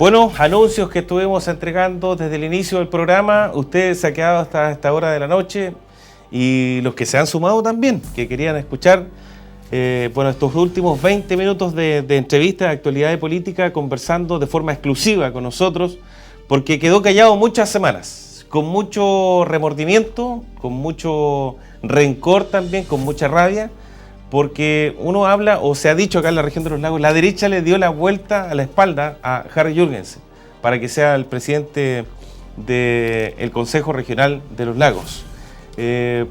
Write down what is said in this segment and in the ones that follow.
Buenos anuncios que estuvimos entregando desde el inicio del programa. Usted se ha quedado hasta esta hora de la noche y los que se han sumado también, que querían escuchar estos últimos 20 minutos de entrevista de actualidad y política, conversando de forma exclusiva con nosotros, porque quedó callado muchas semanas, con mucho remordimiento, con mucho rencor también, con mucha rabia, porque uno habla, o se ha dicho acá en la región de los lagos, la derecha le dio la vuelta a la espalda a Harry Jürgensen para que sea el presidente del Consejo Regional de los Lagos.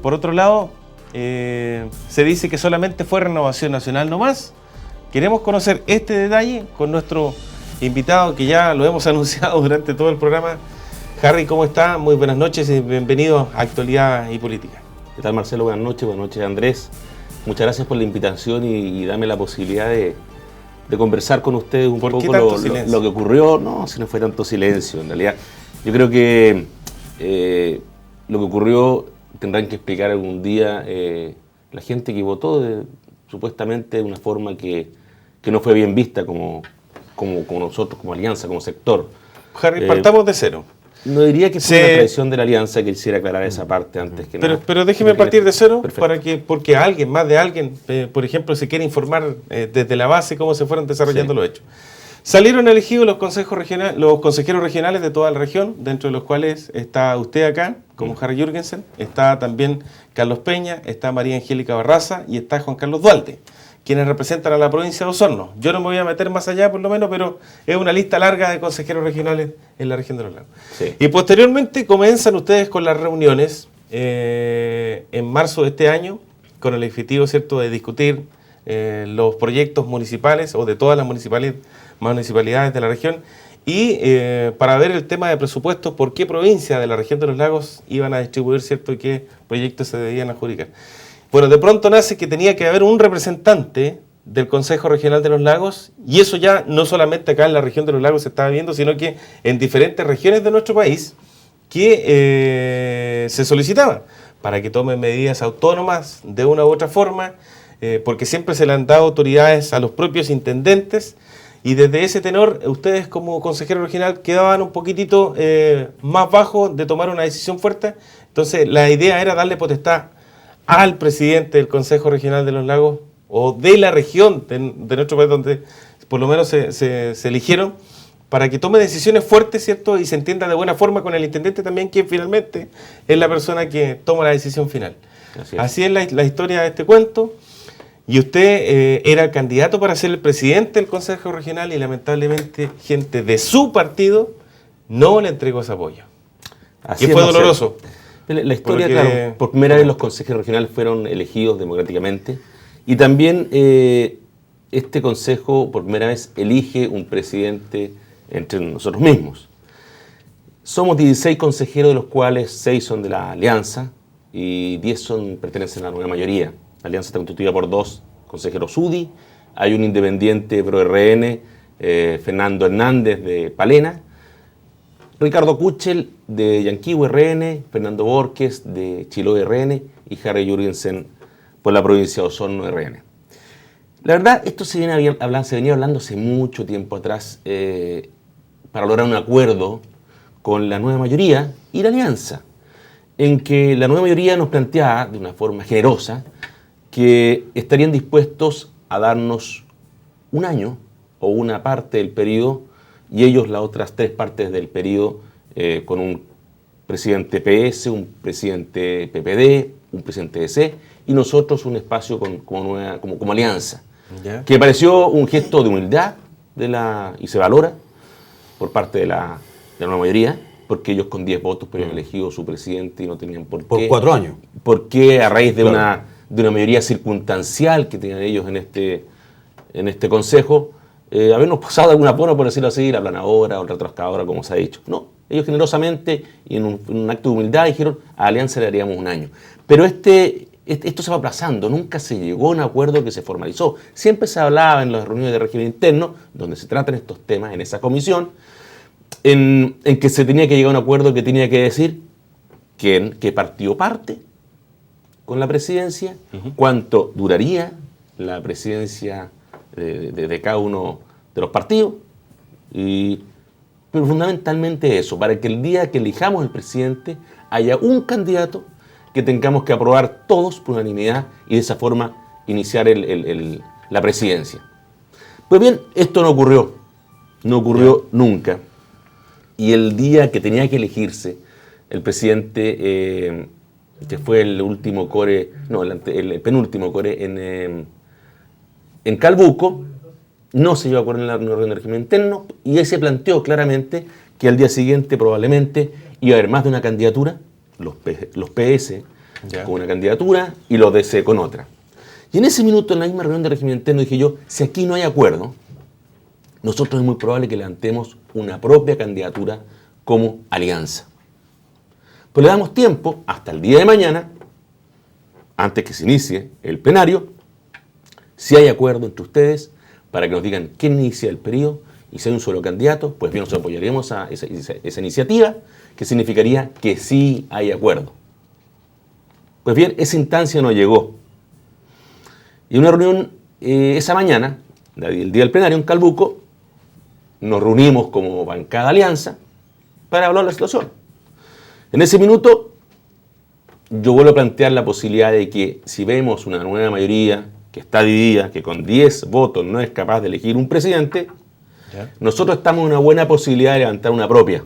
Por otro lado, se dice que solamente fue Renovación Nacional nomás. Queremos conocer este detalle con nuestro invitado, que ya lo hemos anunciado durante todo el programa. Harry, ¿cómo está? Muy buenas noches y bienvenido a Actualidad y Política. ¿Qué tal, Marcelo? Buenas noches, Andrés. Muchas gracias por la invitación y darme la posibilidad de conversar con ustedes un poco lo que ocurrió. No, si no fue tanto silencio, en realidad. Yo creo que lo que ocurrió tendrán que explicar algún día la gente que votó supuestamente de una forma que no fue bien vista como nosotros, como alianza, como sector. Harry, partamos de cero. No diría que fue una traición de la alianza, que quisiera aclarar esa parte antes que nada. Pero déjeme partir de cero, porque alguien, más de alguien, por ejemplo, se quiere informar desde la base cómo se fueron desarrollando los hechos. Salieron elegidos los consejeros regionales de toda la región, dentro de los cuales está usted acá, como Harry Jürgensen, está también Carlos Peña, está María Angélica Barraza y está Juan Carlos Duarte, quienes representan a la provincia de Osorno. Yo no me voy a meter más allá, por lo menos, pero es una lista larga de consejeros regionales en la región de los lagos. Sí. Y posteriormente comienzan ustedes con las reuniones en marzo de este año, con el objetivo, ¿cierto?, de discutir los proyectos municipales o de todas las municipalidades de la región y para ver el tema de presupuestos, por qué provincia de la región de los lagos iban a distribuir, ¿cierto?, y qué proyectos se debían adjudicar. Bueno, de pronto nace que tenía que haber un representante del Consejo Regional de los Lagos, y eso ya no solamente acá en la región de los lagos se estaba viendo, sino que en diferentes regiones de nuestro país que se solicitaba para que tomen medidas autónomas de una u otra forma, porque siempre se le han dado autoridades a los propios intendentes, y desde ese tenor ustedes como consejero regional quedaban un poquitito más bajo de tomar una decisión fuerte. Entonces la idea era darle potestad al presidente del Consejo Regional de los Lagos o de la región de nuestro país, donde por lo menos se eligieron, para que tome decisiones fuertes, ¿cierto? Y se entienda de buena forma con el intendente también, quien finalmente es la persona que toma la decisión final. Así es la historia de este cuento. Y usted era el candidato para ser el presidente del Consejo Regional y lamentablemente gente de su partido no le entregó ese apoyo. Así que fue doloroso. La historia, claro, por primera vez los consejeros regionales fueron elegidos democráticamente y también este consejo por primera vez elige un presidente entre nosotros mismos. Somos 16 consejeros, de los cuales 6 son de la alianza y 10 pertenecen a la nueva mayoría. La alianza está constituida por 2 consejeros UDI, hay un independiente pro-RN, Fernando Hernández de Palena, Ricardo Kuchel de Yanquihue RN, Fernando Borges de Chiloé RN y Harry Jürgensen por la provincia de Osorno RN. La verdad, esto se venía hablando hace mucho tiempo atrás para lograr un acuerdo con la nueva mayoría y la alianza, en que la nueva mayoría nos planteaba de una forma generosa que estarían dispuestos a darnos un año o una parte del periodo y ellos las otras 3 partes del periodo con un presidente PS, un presidente PPD, un presidente DC y nosotros un espacio como alianza. ¿Ya? Que pareció un gesto de humildad y se valora por parte de la nueva mayoría, porque ellos con 10 votos habían elegido su presidente y no tenían por qué. Por 4 años. ¿Por qué a raíz de una mayoría circunstancial que tenían ellos en este consejo? Habernos pasado de alguna forma, por decirlo así, la planadora o la retrascadora, como se ha dicho. No, ellos generosamente y en un acto de humildad dijeron, a Alianza le daríamos un año. Pero esto se va aplazando, nunca se llegó a un acuerdo que se formalizó. Siempre se hablaba en las reuniones de régimen interno, donde se tratan estos temas, en esa comisión, en que se tenía que llegar a un acuerdo que tenía que decir qué partido parte con la presidencia, cuánto duraría la presidencia de cada uno de los partidos y pero fundamentalmente eso, para que el día que elijamos el presidente haya un candidato que tengamos que aprobar todos por unanimidad y de esa forma iniciar la presidencia. Pues bien, esto no ocurrió nunca. Y el día que tenía que elegirse el presidente, que fue el último core, no, el penúltimo core en Calbuco, no se llevó a acuerdo en la reunión de régimen interno y ahí se planteó claramente que al día siguiente probablemente iba a haber más de una candidatura, los PS con una candidatura y los DC con otra. Y en ese minuto, en la misma reunión de régimen interno, dije yo, si aquí no hay acuerdo, nosotros es muy probable que levantemos una propia candidatura como alianza. Pues le damos tiempo hasta el día de mañana, antes que se inicie el plenario, si hay acuerdo entre ustedes, para que nos digan quién inicia el periodo y si hay un solo candidato, pues bien, nosotros apoyaríamos a esa iniciativa, que significaría que sí hay acuerdo. Pues bien, esa instancia no llegó. Y en una reunión esa mañana, el día del plenario en Calbuco, nos reunimos como bancada alianza para hablar de la situación. En ese minuto, yo vuelvo a plantear la posibilidad de que si vemos una nueva mayoría que está dividida, que con 10 votos no es capaz de elegir un presidente, nosotros estamos en una buena posibilidad de levantar una propia.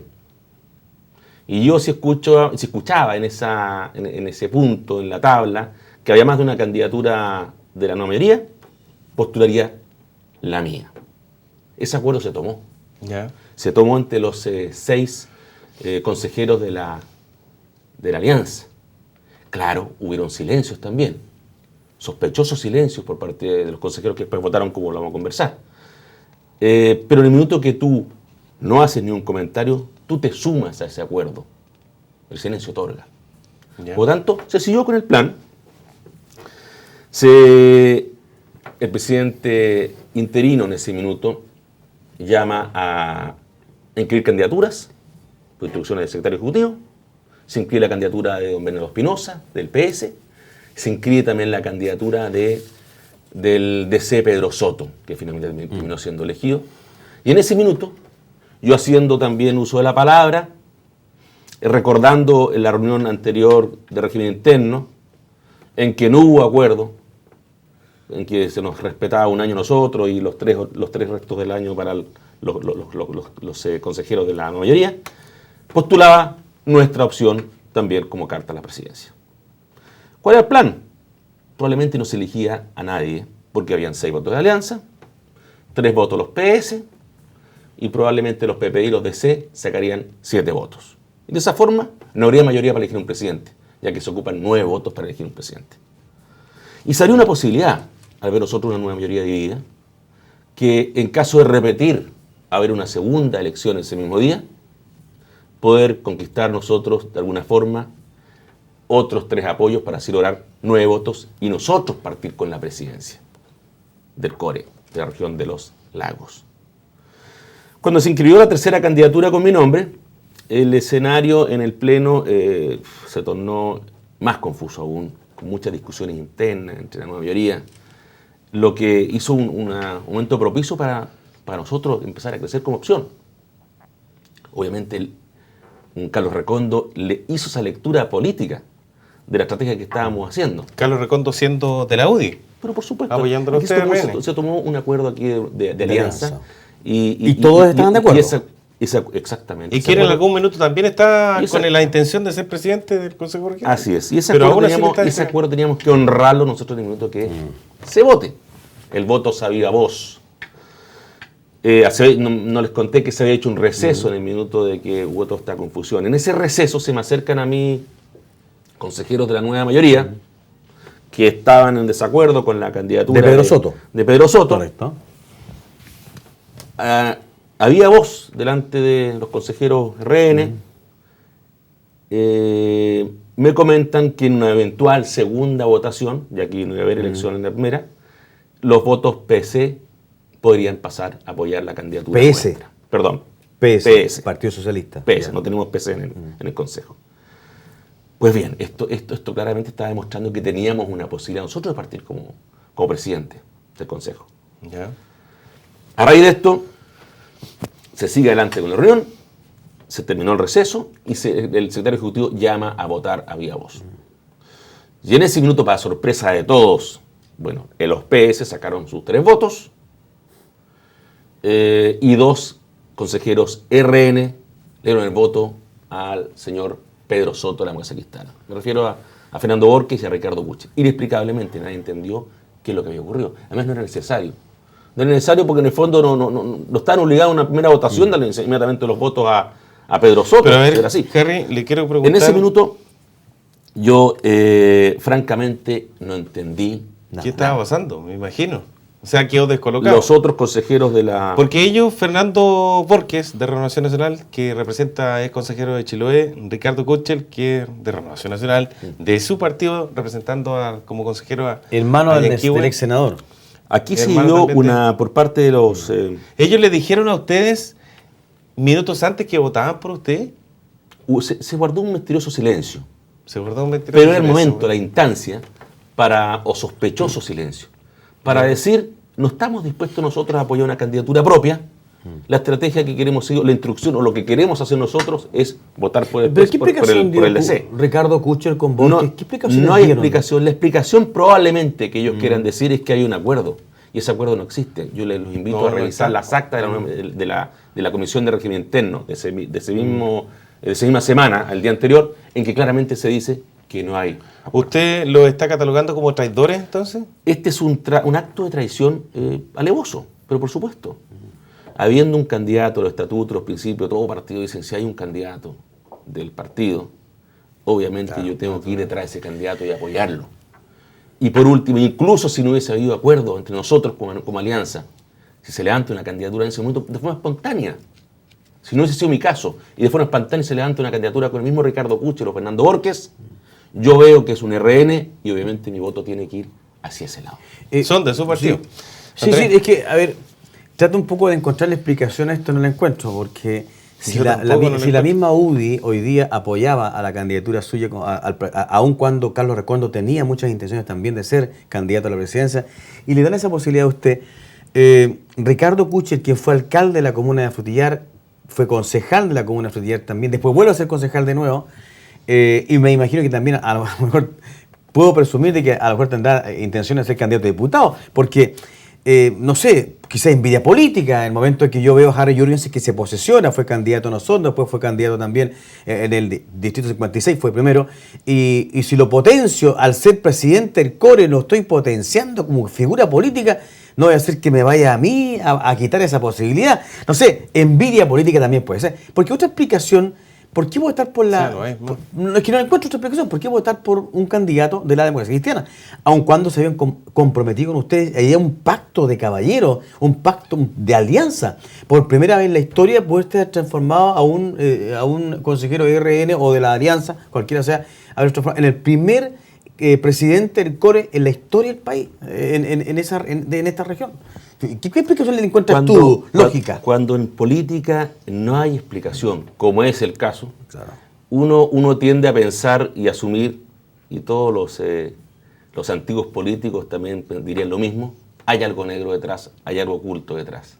Y yo si escuchaba en ese punto, en la tabla, que había más de una candidatura de la nueva mayoría, postularía la mía. Ese acuerdo se tomó. Se tomó entre los 6 consejeros de la alianza. Claro, hubieron silencios también. Sospechosos silencios por parte de los consejeros que después votaron como lo vamos a conversar. Pero en el minuto que tú no haces ni un comentario, tú te sumas a ese acuerdo. El silencio otorga. Por lo tanto, se siguió con el plan. El presidente interino en ese minuto llama a inscribir candidaturas por instrucciones del secretario ejecutivo. Se inscribe la candidatura de don Bernardo Espinosa, del PS. Se inscribe también la candidatura del DC Pedro Soto, que finalmente terminó siendo elegido. Y en ese minuto, yo haciendo también uso de la palabra, recordando en la reunión anterior de régimen interno, en que no hubo acuerdo, en que se nos respetaba un año nosotros y los tres restos del año para los consejeros de la mayoría, postulaba nuestra opción también como carta a la presidencia. ¿Cuál era el plan? Probablemente no se elegía a nadie, porque habían 6 votos de alianza, 3 votos los PS, y probablemente los PP y los DC sacarían 7 votos. Y de esa forma no habría mayoría para elegir un presidente, ya que se ocupan 9 votos para elegir un presidente. Y salió una posibilidad, al ver nosotros una nueva mayoría dividida, que en caso de repetir, haber una segunda elección ese mismo día, poder conquistar nosotros de alguna forma otros 3 apoyos para así lograr 9 votos y nosotros partir con la presidencia del CORE, de la región de los lagos. Cuando se inscribió la tercera candidatura con mi nombre, el escenario en el pleno se tornó más confuso aún, con muchas discusiones internas entre la nueva mayoría, lo que hizo un momento propicio para nosotros empezar a crecer como opción. Obviamente, Carlos Recondo le hizo esa lectura política de la estrategia que estábamos haciendo. Carlos Recondo siendo de la UDI. Pero por supuesto, apoyando los TRN. Se tomó un acuerdo aquí de alianza. Y todos estaban de acuerdo. Exactamente. Y que en algún minuto también está con la intención de ser presidente del Consejo Regional. Así es. Y ese acuerdo teníamos que honrarlo nosotros en el minuto que se vote. El voto se viva voz. No les conté que se había hecho un receso en el minuto de que hubo toda esta confusión. En ese receso se me acercan a mí consejeros de la nueva mayoría que estaban en desacuerdo con la candidatura de Pedro Soto. De Pedro Soto. Correcto. Había voz delante de los consejeros RN. Me comentan que en una eventual segunda votación, y aquí no iba a haber elección en la primera, los votos PC podrían pasar a apoyar la candidatura PS. nuestra. Perdón. PS. Partido Socialista. PS, no tenemos PC en el Consejo. Pues bien, esto claramente está demostrando que teníamos una posibilidad nosotros de partir como presidente del Consejo. Ya. A raíz de esto, se sigue adelante con la reunión. se terminó el receso y el secretario ejecutivo llama a votar a viva voz. Y en ese minuto, para sorpresa de todos, bueno, los PS sacaron sus 3 votos y 2 consejeros RN le dieron el voto al señor Pedro Soto de la Democracia Cristiana. Me refiero a Fernando Borges y a Ricardo Kuchel. Inexplicablemente nadie entendió qué es lo que había ocurrido. Además no era necesario. No era necesario porque en el fondo no estaban obligados a una primera votación, darle inmediatamente los votos a Pedro Soto. Pero a ver, era así. Harry, le quiero preguntar... En ese minuto yo francamente no entendí ¿qué estaba pasando? Me imagino. O sea, quedó descolocado. Los otros consejeros de la... Porque ellos, Fernando Borges, de Renovación Nacional, que representa, es consejero de Chiloé, Ricardo Kuchel, que es de Renovación Nacional, de su partido, representando como consejero hermano del ex senador. Aquí se dio por parte de los... ¿Ellos le dijeron a ustedes, minutos antes, que votaban por usted? Se guardó un misterioso silencio. Se guardó un misterioso silencio. Pero era el silencio, momento, la instancia, o sospechoso silencio, para decir, no estamos dispuestos nosotros a apoyar una candidatura propia. La estrategia que queremos seguir, la instrucción o lo que queremos hacer nosotros es votar por el DC. Ricardo Kuchel con Borges, ¿qué explicación? No hay explicación. La explicación probablemente que ellos quieran decir es que hay un acuerdo. Y ese acuerdo no existe. Yo los invito a revisar las actas de la Comisión de Régimen Interno de esa misma semana, al día anterior, en que claramente se dice que no hay. ¿Usted lo está catalogando como traidores entonces? Este es un acto de traición alevoso, pero por supuesto. Habiendo un candidato, los estatutos, los principios, todo partido dicen, si hay un candidato del partido, obviamente yo tengo que ir detrás de ese candidato y apoyarlo. Y por último, incluso si no hubiese habido acuerdo entre nosotros como alianza, si se levanta una candidatura en ese momento de forma espontánea, si no hubiese sido mi caso, y de forma espontánea se levanta una candidatura con el mismo Ricardo Kuchel o Fernando Borges, yo veo que es un RN y obviamente mi voto tiene que ir hacia ese lado. Son de su partido. Sí, es que, a ver, trato un poco de encontrar la explicación a esto, no la encuentro, porque si la misma UDI hoy día apoyaba a la candidatura suya, aun cuando Carlos Recondo tenía muchas intenciones también de ser candidato a la presidencia, y le dan esa posibilidad a usted, Ricardo Kuchel, quien fue alcalde de la comuna de Frutillar, fue concejal de la comuna de Frutillar también, después vuelve a ser concejal de nuevo, y me imagino que también a lo mejor puedo presumir de que a lo mejor tendrá intención de ser candidato a diputado, porque, no sé, quizá envidia política, en el momento en que yo veo a Harry Jurgensen que se posesiona, fue candidato a nosotros, después fue candidato también en el Distrito 56, fue primero, y si lo potencio al ser presidente del CORE, lo estoy potenciando como figura política, no voy a hacer que me vaya a mí a quitar esa posibilidad. No sé, envidia política también puede ser, porque otra explicación... ¿Por qué votar por la...? Es que no encuentro otra explicación. ¿Por qué votar por un candidato de la Democracia Cristiana? Aun cuando se habían comprometido con ustedes, había un pacto de caballeros, un pacto de alianza. Por primera vez en la historia puede estar transformado a un consejero de RN o de la alianza, cualquiera sea, en el primer presidente del CORE en la historia del país, en esta región. ¿Qué explicación le encuentras tú lógica? Cuando en política no hay explicación, como es el caso, claro, uno tiende a pensar y asumir, y todos los antiguos políticos también dirían lo mismo, hay algo negro detrás, hay algo oculto detrás.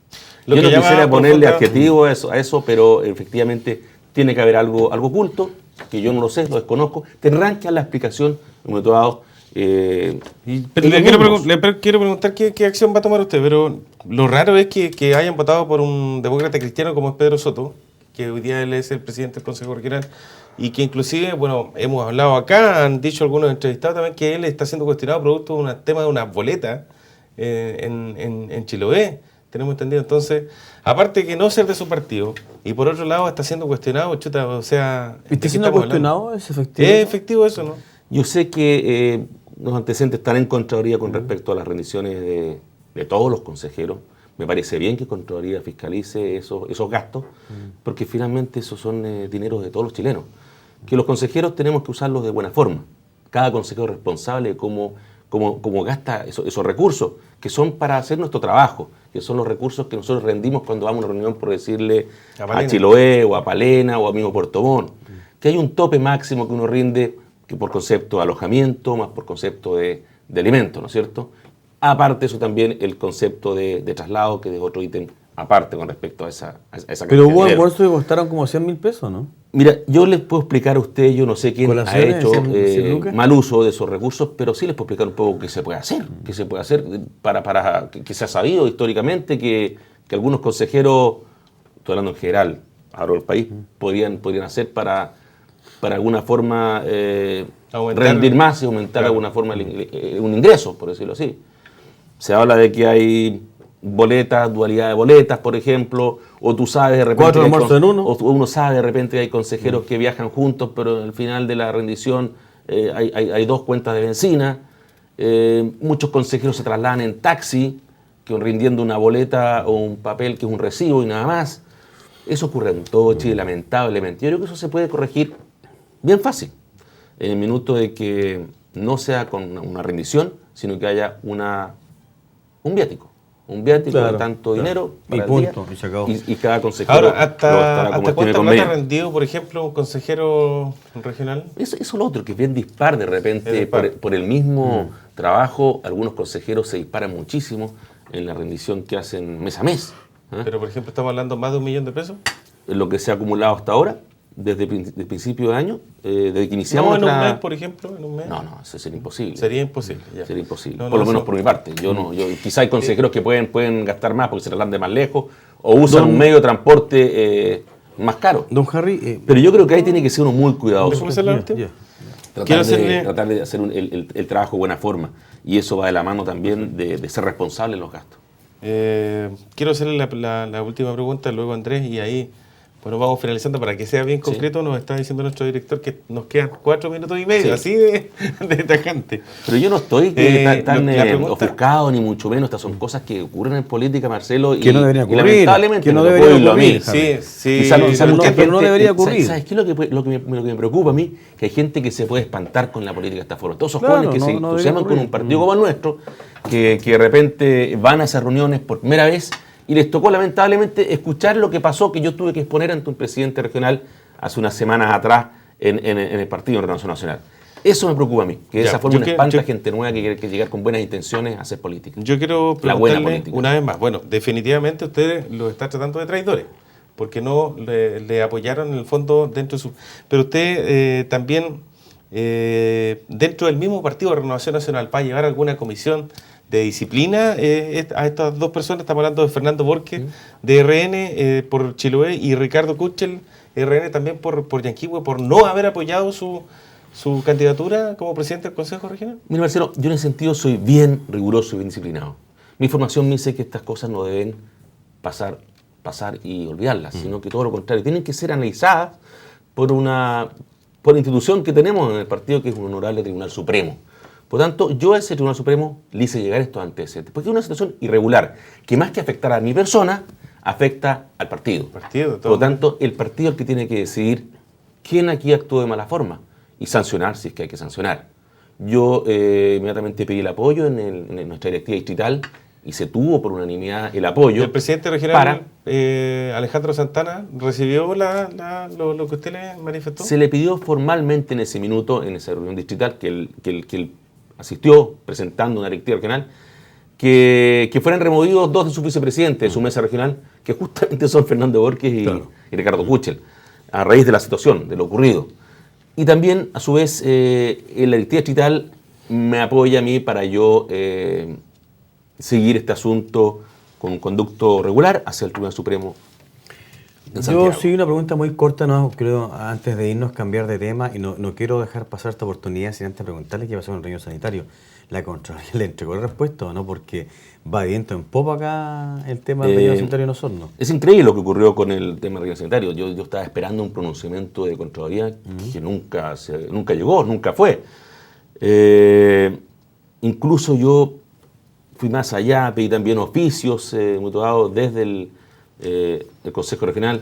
Yo no quisiera ponerle adjetivo a eso, pero efectivamente tiene que haber algo oculto, que yo no lo sé, lo desconozco. Tendrán que dar la explicación en un momento dado. Pero le quiero preguntar qué acción va a tomar usted, pero lo raro es que hayan votado por un demócrata cristiano como es Pedro Soto, que hoy día él es el presidente del Consejo Regional, y que inclusive, bueno, hemos hablado acá, han dicho algunos entrevistados también que él está siendo cuestionado producto de un tema de unas boletas en Chiloé, tenemos entendido. Entonces, aparte de que no ser de su partido, y por otro lado está siendo cuestionado, o sea... ¿Está siendo cuestionado? ¿Es efectivo? ¿Es efectivo eso, no? Yo sé que los antecedentes están en Contraloría con respecto a las rendiciones de todos los consejeros. Me parece bien que Contraloría fiscalice esos gastos, porque finalmente esos son dineros de todos los chilenos. Que los consejeros tenemos que usarlos de buena forma. Cada consejero es responsable de cómo gasta esos recursos, que son para hacer nuestro trabajo, que son los recursos que nosotros rendimos cuando vamos a una reunión, por decirle, a Chiloé, o a Palena, o a mismo Puerto Montt. Que hay un tope máximo que uno rinde, que por concepto de alojamiento, más por concepto de alimento, ¿no es cierto? Aparte eso también el concepto de traslado, que es otro ítem aparte con respecto a esa Pero hubo almuerzos que costaron como 100.000 pesos, ¿no? Mira, yo les puedo explicar a usted, yo no sé quién ha hecho 100 mal uso de esos recursos, pero sí les puedo explicar un poco qué se puede hacer, para que se ha sabido históricamente que algunos consejeros, estoy hablando en general, ahora el país, podrían hacer para alguna forma rendir más y aumentar de alguna forma un ingreso, por decirlo así. Se habla de que hay boletas, dualidad de boletas, por ejemplo, o tú sabes de repente... 4 almuerzos en uno. O uno sabe de repente que hay consejeros que viajan juntos, pero al final de la rendición hay 2 cuentas de benzina. Muchos consejeros se trasladan en taxi, que rindiendo una boleta o un papel que es un recibo y nada más. Eso ocurre en todo Chile, lamentablemente. Yo creo que eso se puede corregir bien fácil, en el minuto de que no sea con una rendición, sino que haya un viático. Un viático de tanto dinero para y punto, y se acabó. Y cada consejero ahora, ¿hasta cuánto plata ha rendido, por ejemplo, un consejero regional? Eso es lo otro, que es bien dispar de repente. Por el mismo trabajo, algunos consejeros se disparan muchísimo en la rendición que hacen mes a mes. Pero, por ejemplo, estamos hablando más de 1 millón de pesos. Lo que se ha acumulado hasta ahora, desde el principio de año, desde que iniciamos... No, en un mes, por ejemplo, en un mes. No, eso sería imposible. Sería imposible, ya. Sería imposible, por lo menos por mi parte. Quizá hay consejeros que pueden gastar más porque se trasladan de más lejos o usan un medio de transporte más caro. Don Harry... Pero yo creo que ahí tiene que ser uno muy cuidadoso. Tratar de hacer el trabajo de buena forma. Y eso va de la mano también de ser responsable en los gastos. Quiero hacerle la última pregunta, luego Andrés, y ahí... Bueno, vamos finalizando para que sea bien concreto. Nos está diciendo nuestro director que nos quedan 4 minutos y medio, así de tajante. Pero yo no estoy tan ofuscado, ni mucho menos. Estas son cosas que ocurren en política, Marcelo, que no deberían ocurrir. Lamentablemente que no debería ocurrir. Que no debería ocurrir. ¿Sabes qué es lo que me preocupa a mí? Que hay gente que se puede espantar con la política de esta forma. Todos esos jóvenes que se entusiasman con un partido como el nuestro, que de repente van a esas reuniones por primera vez, y les tocó lamentablemente escuchar lo que pasó, que yo tuve que exponer ante un presidente regional hace unas semanas atrás en el Partido de Renovación Nacional. Eso me preocupa a mí, que de esa forma espanta gente nueva que quiere llegar con buenas intenciones a hacer política. Yo quiero preguntarle una vez más, bueno, definitivamente usted los está tratando de traidores, porque no le apoyaron en el fondo dentro de su... Pero usted también, dentro del mismo Partido de Renovación Nacional, va a llevar alguna comisión de disciplina a estas 2 personas. Estamos hablando de Fernando Borges, de RN por Chiloé, y Ricardo Kuchel, RN también por Yanquihue, por no haber apoyado su candidatura como presidente del Consejo Regional. Mira, Marcelo, yo en ese sentido soy bien riguroso y bien disciplinado. Mi formación me dice que estas cosas no deben pasar y olvidarlas, sino que todo lo contrario, tienen que ser analizadas por la institución que tenemos en el partido, que es un honorable Tribunal Supremo. Por tanto, yo a ese Tribunal Supremo le hice llegar estos antecedentes, porque es una situación irregular, que más que afectar a mi persona, afecta al partido. Por lo tanto, el partido es el que tiene que decidir quién aquí actuó de mala forma y sancionar si es que hay que sancionar. Yo inmediatamente pedí el apoyo en nuestra directiva distrital y se tuvo por unanimidad el apoyo. ¿El presidente regional Alejandro Santana recibió lo que usted le manifestó? Se le pidió formalmente en ese minuto, en esa reunión distrital, que él asistió presentando una directiva regional, que fueran removidos 2 de sus vicepresidentes de su mesa regional, que justamente son Fernando Borges y Ricardo Kuchel, a raíz de la situación, de lo ocurrido. Y también, a su vez, la directiva distrital me apoya a mí para yo seguir este asunto con un conducto regular hacia el Tribunal Supremo en Santiago. Yo sí, una pregunta muy corta, creo, antes de irnos, cambiar de tema, y no quiero dejar pasar esta oportunidad sin antes preguntarle qué pasó con el relleno sanitario. ¿La Contraloría le entregó la respuesta o no? Porque va viento en popa acá el tema del relleno sanitario en Osorno. Es increíble lo que ocurrió con el tema del relleno sanitario. Yo estaba esperando un pronunciamiento de Contraloría que nunca llegó, nunca fue. Incluso yo fui más allá, pedí también oficios mutuados desde el Consejo Regional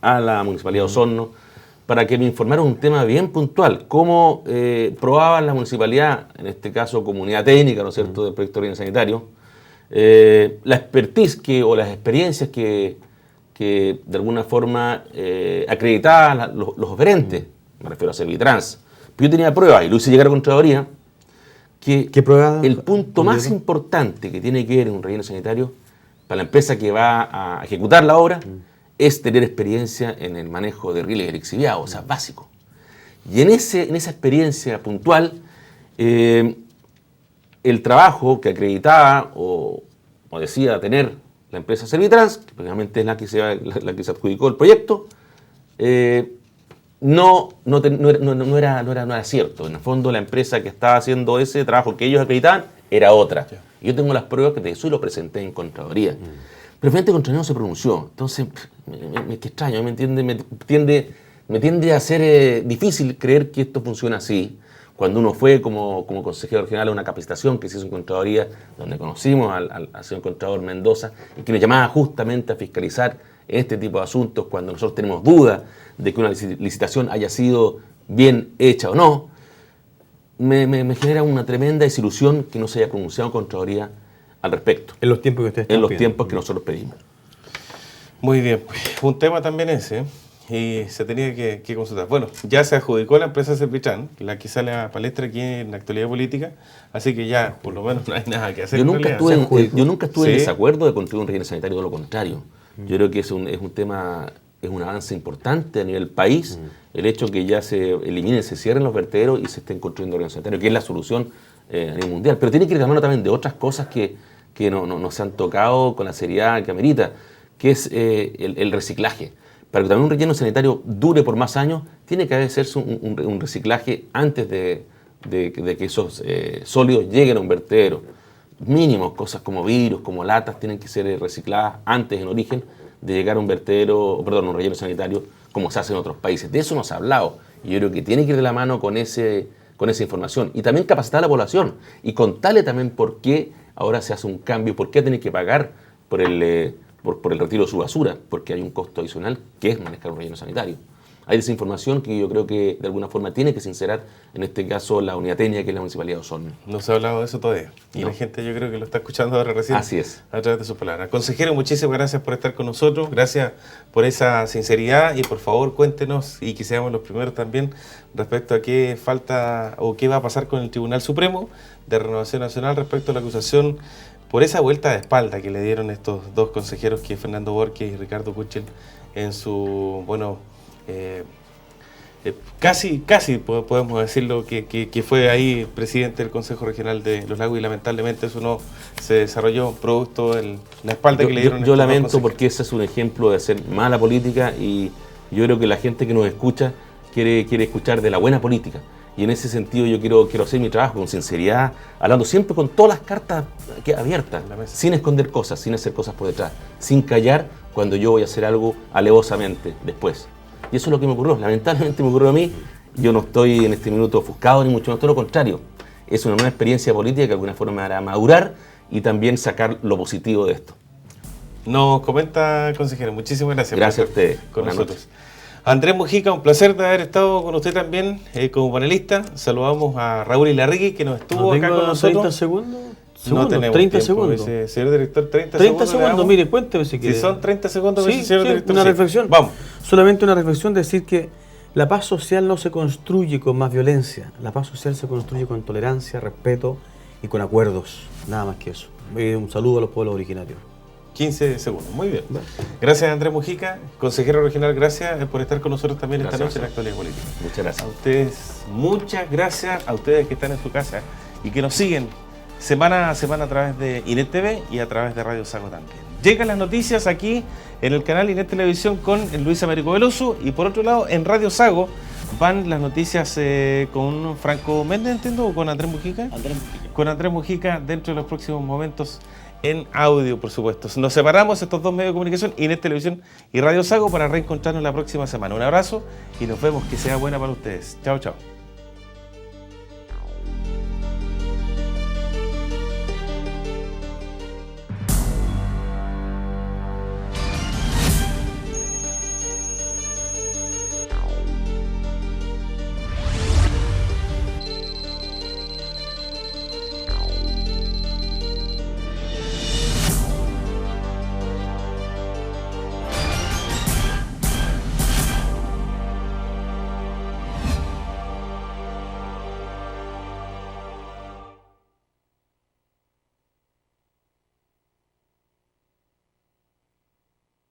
a la Municipalidad de Osorno para que me informaran un tema bien puntual, cómo probaba la municipalidad, en este caso comunidad técnica, ¿no es cierto?, del proyecto de relleno sanitario, la expertise o las experiencias que de alguna forma acreditaban los oferentes, me refiero a Servitrans. Pero yo tenía pruebas y lo hice llegar a Contraloría, que ¿Qué prueba? el punto más importante que tiene que ver en un relleno sanitario para la empresa que va a ejecutar la obra es tener experiencia en el manejo de rieles y lixiviados, o sea, básico. Y en esa experiencia puntual, el trabajo que acreditaba o decía tener la empresa Servitrans, que obviamente es la que se adjudicó el proyecto, no era cierto. En el fondo, la empresa que estaba haciendo ese trabajo que ellos acreditaban era otra. Yo tengo las pruebas que de eso y lo presenté en Contraloría. Pero finalmente Contraloría no se pronunció. Entonces, qué extraño, me tiende a ser difícil creer que esto funciona así. Cuando uno fue como consejero regional a una capacitación que se hizo en Contraloría, donde conocimos al señor Contralor Mendoza, y que nos llamaba justamente a fiscalizar este tipo de asuntos cuando nosotros tenemos duda de que una licitación haya sido bien hecha o no, me genera una tremenda desilusión que no se haya pronunciado Contraloría al respecto. En los tiempos que ustedes En los tiempos que nosotros pedimos. Muy bien, pues, un tema también ese, y se tenía que consultar. Bueno, ya se adjudicó la empresa Servitrans, la que sale a palestra aquí en la actualidad política, así que ya por lo menos no hay nada que hacer. Yo nunca estuve en desacuerdo de construir un relleno sanitario, todo lo contrario. Yo creo que es un tema, es un avance importante a nivel país, el hecho que ya se eliminen, se cierren los vertederos y se estén construyendo rellenos sanitarios, que es la solución a nivel mundial. Pero tiene que ir de la mano también de otras cosas que no se han tocado con la seriedad que amerita, que es el reciclaje. Para que también un relleno sanitario dure por más años, tiene que hacerse un reciclaje antes de que esos sólidos lleguen a un vertedero. Mínimos, cosas como virus, como latas, tienen que ser recicladas antes en origen de llegar a un vertedero, perdón, un relleno sanitario, como se hace en otros países. De eso nos ha hablado, y yo creo que tiene que ir de la mano con esa información. Y también capacitar a la población, y contarle también por qué ahora se hace un cambio, por qué tiene que pagar por el retiro de su basura, porque hay un costo adicional que es manejar un relleno sanitario. Hay desinformación que yo creo que de alguna forma tiene que sincerar, en este caso, la unidad técnica que es la Municipalidad de Osorno. No se ha hablado de eso todavía. Y la gente yo creo que lo está escuchando ahora recién. Así es. A través de sus palabras. Consejero, muchísimas gracias por estar con nosotros. Gracias por esa sinceridad y por favor cuéntenos, y que seamos los primeros también, respecto a qué falta o qué va a pasar con el Tribunal Supremo de Renovación Nacional respecto a la acusación por esa vuelta de espalda que le dieron estos dos consejeros, que es Fernando Borges y Ricardo Kuchel, en su, casi podemos decirlo, que fue ahí presidente del Consejo Regional de Los Lagos, y lamentablemente eso no se desarrolló producto de la espalda que le dieron. Yo lamento, porque ese es un ejemplo de hacer mala política, y yo creo que la gente que nos escucha quiere escuchar de la buena política. Y en ese sentido yo quiero hacer mi trabajo con sinceridad, hablando siempre con todas las cartas abiertas, sin esconder cosas, sin hacer cosas por detrás, sin callar cuando yo voy a hacer algo alevosamente después. Y eso es lo que me ocurrió, lamentablemente me ocurrió a mí. Yo no estoy en este minuto ofuscado, ni mucho más, todo lo contrario. Es una nueva experiencia política que de alguna forma me hará madurar y también sacar lo positivo de esto. Nos comenta, consejero, muchísimas gracias. Gracias a ustedes. Con nosotros. Andrés Mujica, un placer de haber estado con usted también como panelista. Saludamos a Raúl Ilarrigui, que nos estuvo acá con nosotros. 30 segundos. No tenemos 30 tiempo, segundos. Señor director, 30 segundos, mire, cuénteme si quiere. Si son 30 segundos, sí, señor director. Una reflexión. Vamos. Solamente una reflexión, decir que la paz social no se construye con más violencia. La paz social se construye con tolerancia, respeto y con acuerdos. Nada más que eso. Un saludo a los pueblos originarios. 15 segundos, muy bien. Gracias, Andrés Mujica, consejero regional, gracias por estar con nosotros también esta noche en la Actualidad Política. Muchas gracias. A ustedes, muchas gracias a ustedes que están en su casa y que nos siguen semana a semana a través de Inet TV y a través de Radio Sago también. Llegan las noticias aquí en el canal Inet Televisión con Luis Américo Veloso, y por otro lado en Radio Sago van las noticias con Franco Méndez, entiendo, o con Andrés Mujica. Andrés Mujica. Con Andrés Mujica dentro de los próximos momentos en audio, por supuesto. Nos separamos estos dos medios de comunicación, Inet Televisión y Radio Sago, para reencontrarnos la próxima semana. Un abrazo y nos vemos. Que sea buena para ustedes. Chao, chao.